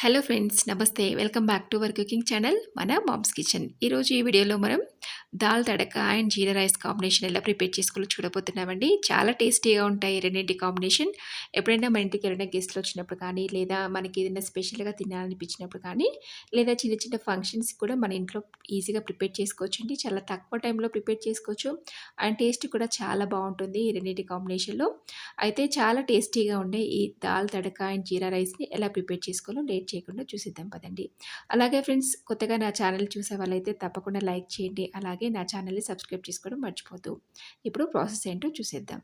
Hello friends, నమస్తే. Welcome back to our cooking channel మన mom's kitchen. ఈరోజు ఈ వీడియోలో మనం dal tadka and jeera rice combination ఎలా ప్రిపేర్ చేసుకోవాలో చూడబోతున్నామండి. చాలా టేస్టీగా ఉంటాయి రెండింటి కాంబినేషన్. ఎప్పుడైనా మన ఇంటికి ఎవరైనా గెస్ట్లు వచ్చినప్పుడు కానీ, లేదా మనకి ఏదైనా స్పెషల్గా తినాలనిపించినప్పుడు కానీ, లేదా చిన్న చిన్న ఫంక్షన్స్ కూడా మన ఇంట్లో ఈజీగా ప్రిపేర్ చేసుకోవచ్చండి. చాలా తక్కువ టైంలో ప్రిపేర్ చేసుకోవచ్చు అండ్ టేస్ట్ కూడా చాలా బాగుంటుంది ఈ రెండింటి కాంబినేషన్లో. అయితే చాలా టేస్టీగా ఉండే ఈ దాల్ తడక అండ్ జీరా రైస్ని ఎలా ప్రిపేర్ చేసుకోవాలో లేట్ చేయకుండా చూసేద్దాం పదండి. అలాగే ఫ్రెండ్స్, కొత్తగా నా ఛానల్ చూసే వాళ్ళైతే తప్పకుండా లైక్ చేయండి. అలాగే నా ఛానల్ని సబ్స్క్రైబ్ చేసుకోవడం మర్చిపోద్దు. ఇప్పుడు ప్రాసెస్ ఏంటో చూసేద్దాం.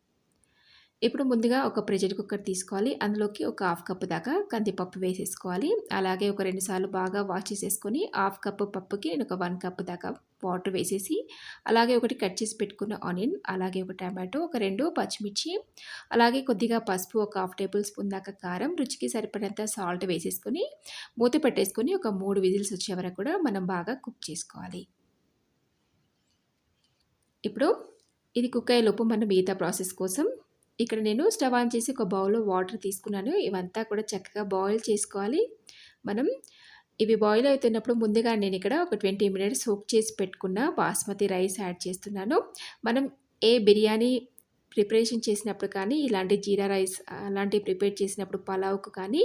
ఇప్పుడు ముందుగా ఒక ప్రెషర్ కుక్కర్ తీసుకోవాలి. అందులోకి ఒక హాఫ్ కప్ దాకా కందిపప్పు వేసేసుకోవాలి. అలాగే ఒక 2 సార్లు బాగా వాష్ చేసేసుకొని హాఫ్ కప్ పప్పుకి నేను ఒక 1 కప్ దాకా వాటర్ వేసేసి, అలాగే ఒకటి కట్ చేసి పెట్టుకున్న ఆనియన్, అలాగే ఒక టమాటో, ఒక 2 పచ్చిమిర్చి, అలాగే కొద్దిగా పసుపు, ఒక హాఫ్ టేబుల్ స్పూన్ దాకా కారం, రుచికి సరిపడినంత సాల్ట్ వేసేసుకొని మూత పెట్టేసుకొని ఒక 3 విజిల్స్ వచ్చే వరకు కూడా మనం బాగా కుక్ చేసుకోవాలి. ఇప్పుడు ఇది కుక్ అయ్యేలోపు మన మిగతా ప్రాసెస్ కోసం ఇక్కడ నేను స్టవ్ ఆన్ చేసి ఒక బౌల్లో వాటర్ తీసుకున్నాను. ఇవంతా కూడా చక్కగా బాయిల్ చేసుకోవాలి. మనం ఇవి బాయిల్ అవుతున్నప్పుడు ముందుగా నేను ఇక్కడ ఒక 20 మినిట్స్ సోక్ చేసి పెట్టుకున్న బాస్మతి రైస్ యాడ్ చేస్తున్నాను. మనం ఏ బిర్యానీ ప్రిపరేషన్ చేసినప్పుడు కానీ, ఇలాంటి జీరా రైస్ అలాంటివి ప్రిపేర్ చేసినప్పుడు పలావ్కు కానీ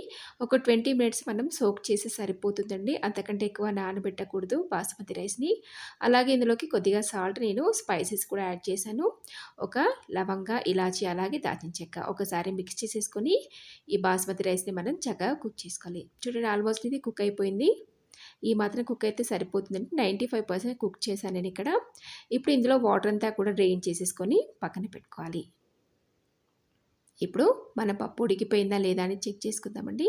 ఒక 20 మినిట్స్ మనం సోక్ చేసి సరిపోతుందండి. అంతకంటే ఎక్కువ నానబెట్టకూడదు బాస్మతి రైస్ని. అలాగే ఇందులోకి కొద్దిగా సాల్ట్, నేను స్పైసెస్ కూడా యాడ్ చేశాను. ఒక లవంగ, ఇలాచి, అలాగే దాల్చిన చెక్క ఒకసారి మిక్స్ చేసేసుకొని ఈ బాస్మతి రైస్ని మనం చక్కగా కుక్ చేసుకోవాలి. చూడండి, ఆల్మోస్ట్ ఇది కుక్ అయిపోయింది. ఈ మాత్రం కుక్ అయితే సరిపోతుందండి. 95% కుక్ చేశాను నేను ఇక్కడ. ఇప్పుడు ఇందులో వాటర్ అంతా కూడా డ్రైన్ చేసేసుకొని పక్కన పెట్టుకోవాలి. ఇప్పుడు మన పప్పు ఉడికిపోయిందా లేదా అని చెక్ చేసుకుందామండి.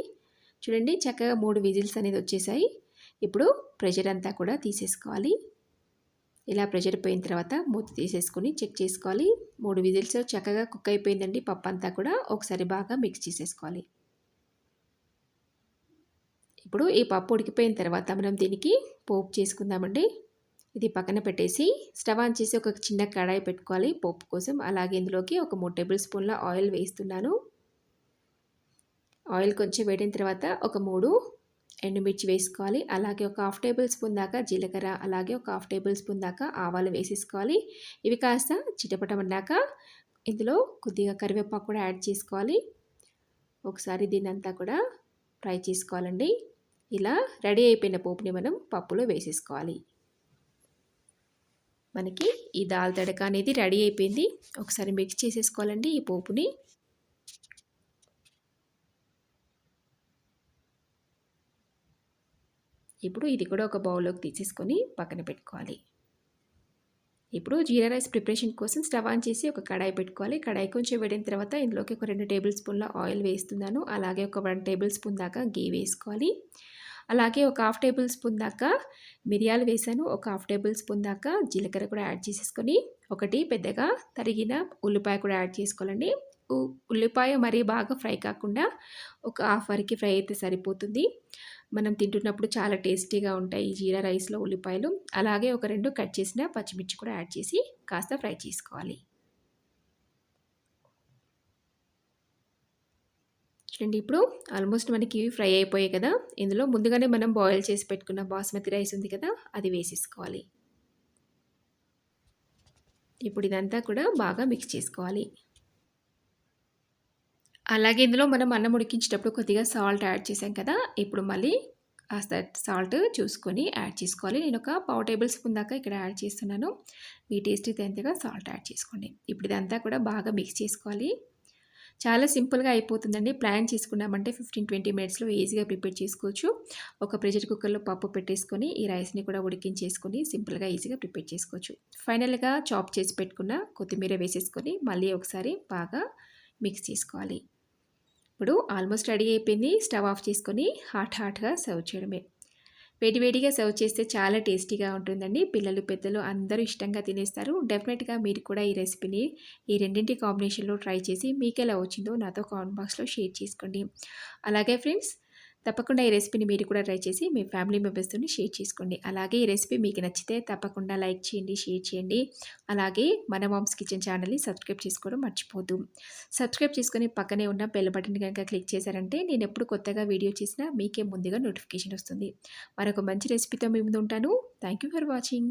చూడండి, చక్కగా 3 విజిల్స్ అనేది వచ్చేసాయి. ఇప్పుడు ప్రెషర్ అంతా కూడా తీసేసుకోవాలి. ఇలా ప్రెషర్ పోయిన తర్వాత మూత తీసేసుకొని చెక్ చేసుకోవాలి. 3 విజిల్స్ చక్కగా కుక్ అయిపోయిందండి. పప్పు అంతా కూడా ఒకసారి బాగా మిక్స్ చేసేసుకోవాలి. ఇప్పుడు ఈ పప్పు ఉడికిపోయిన తర్వాత మనం దీనికి పోపు చేసుకుందామండి. ఇది పక్కన పెట్టేసి స్టవ్ ఆన్ చేసి ఒక చిన్న కడాయి పెట్టుకోవాలి పోపు కోసం. అలాగే ఇందులోకి ఒక 3 టేబుల్ స్పూన్ల ఆయిల్ వేస్తున్నాను. ఆయిల్ కొంచెం వేడిన తర్వాత ఒక 3 ఎండుమిర్చి వేసుకోవాలి. అలాగే ఒక హాఫ్ టేబుల్ స్పూన్ దాకా జీలకర్ర, అలాగే ఒక హాఫ్ టేబుల్ స్పూన్ దాకా ఆవాలు వేసేసుకోవాలి. ఇవి కాస్త చిటపటమన్నాక ఇందులో కొద్దిగా కరివేపాకు కూడా యాడ్ చేసుకోవాలి. ఒకసారి దీన్నంతా కూడా ఫ్రై చేసుకోవాలండి. ఇలా రెడీ అయిపోయిన పోపుని మనం పప్పులో వేసేసుకోవాలి. మనకి ఈ దాల్ తడక అనేది రెడీ అయిపోయింది. ఒకసారి మిక్స్ చేసేసుకోవాలండి ఈ పోపుని. ఇప్పుడు ఇది కూడా ఒక బౌల్లోకి తీసేసుకొని పక్కన పెట్టుకోవాలి. ఇప్పుడు జీరా రైస్ ప్రిపరేషన్ కోసం స్టవ్ ఆన్ చేసి ఒక కడాయి పెట్టుకోవాలి. కడాయి కొంచెం వేడిన తర్వాత ఇందులోకి ఒక 2 టేబుల్ స్పూన్ల ఆయిల్ వేస్తున్నాను. అలాగే ఒక 1 టేబుల్ స్పూన్ దాకా గీ వేసుకోవాలి. అలాగే ఒక హాఫ్ టేబుల్ స్పూన్ దాకా మిరియాలు వేసాను. ఒక హాఫ్ టేబుల్ స్పూన్ దాకా జీలకర్ర కూడా యాడ్ చేసేసుకొని ఒకటి పెద్దగా తరిగిన ఉల్లిపాయ కూడా యాడ్ చేసుకోవాలండి. ఉల్లిపాయ మరీ బాగా ఫ్రై కాకుండా ఒక హాఫ్ వరకు ఫ్రై అయితే సరిపోతుంది. మనం తింటున్నప్పుడు చాలా టేస్టీగా ఉంటాయి ఈ జీరా రైస్లో ఉల్లిపాయలు. అలాగే ఒక 2 కట్ చేసిన పచ్చిమిర్చి కూడా యాడ్ చేసి కాస్త ఫ్రై చేసుకోవాలి. చూడండి, ఇప్పుడు ఆల్మోస్ట్ మనకి ఫ్రై అయిపోయాయి కదా. ఇందులో ముందుగానే మనం బాయిల్ చేసి పెట్టుకున్న బాస్మతి రైస్ ఉంది కదా, అది వేసేసుకోవాలి. ఇప్పుడు ఇదంతా కూడా బాగా మిక్స్ చేసుకోవాలి. అలాగే ఇందులో మనం అన్నం ఉడికించేటప్పుడు కొద్దిగా సాల్ట్ యాడ్ చేసాం కదా, ఇప్పుడు మళ్ళీ కాస్త సాల్ట్ చూసుకొని యాడ్ చేసుకోవాలి. నేను ఒక పావు టేబుల్ స్పూన్ దాకా ఇక్కడ యాడ్ చేస్తున్నాను. మీ టేస్ట్కి తగినంతగా సాల్ట్ యాడ్ చేసుకోండి. ఇప్పుడు ఇదంతా కూడా బాగా మిక్స్ చేసుకోవాలి. చాలా సింపుల్గా అయిపోతుందండి. ప్లాన్ చేసుకున్నామంటే 15-20 మినిట్స్లో ఈజీగా ప్రిపేర్ చేసుకోవచ్చు. ఒక ప్రెషర్ కుక్కర్లో పప్పు పెట్టేసుకొని ఈ రైస్ని కూడా ఉడికించేసుకొని సింపుల్గా ఈజీగా ప్రిపేర్ చేసుకోవచ్చు. ఫైనల్గా చాప్ చేసి పెట్టుకున్న కొత్తిమీర వేసేసుకొని మళ్ళీ ఒకసారి బాగా మిక్స్ చేసుకోవాలి. ఇప్పుడు ఆల్మోస్ట్ రెడీ అయిపోయింది. స్టవ్ ఆఫ్ చేసుకొని హాట్గా సర్వ్ చేయడమే. వేడివేడిగా సర్వ్ చేస్తే చాలా టేస్టీగా ఉంటుందండి. పిల్లలు, పెద్దలు అందరూ ఇష్టంగా తినేస్తారు. డెఫినెట్గా మీరు కూడా ఈ రెసిపీని ఈ రెండింటి కాంబినేషన్లో ట్రై చేసి మీకు ఎలా వచ్చిందో నాతో కామెంట్ బాక్స్లో షేర్ చేసుకోండి. అలాగే ఫ్రెండ్స్, తప్పకుండా ఈ రెసిపీని మీరు కూడా ట్రై చేసి మీ ఫ్యామిలీ మెంబర్స్‌తోని షేర్ చేసుకోండి. అలాగే ఈ రెసిపీ మీకు నచ్చితే తప్పకుండా లైక్ చేయండి, షేర్ చేయండి. అలాగే మన మామ్స్ కిచెన్ ఛానల్‌ని సబ్స్క్రైబ్ చేసుకోవడం మర్చిపోవద్దు. సబ్స్క్రైబ్ చేసుకొని పక్కనే ఉన్న బెల్ బటన్ గనుక క్లిక్ చేశారంటే నేనెప్పుడు కొత్తగా వీడియో చేసినా మీకే ముందుగా నోటిఫికేషన్ వస్తుంది. మరొక మంచి రెసిపీతో మీ ముందు ఉంటాను. Thank you for watching.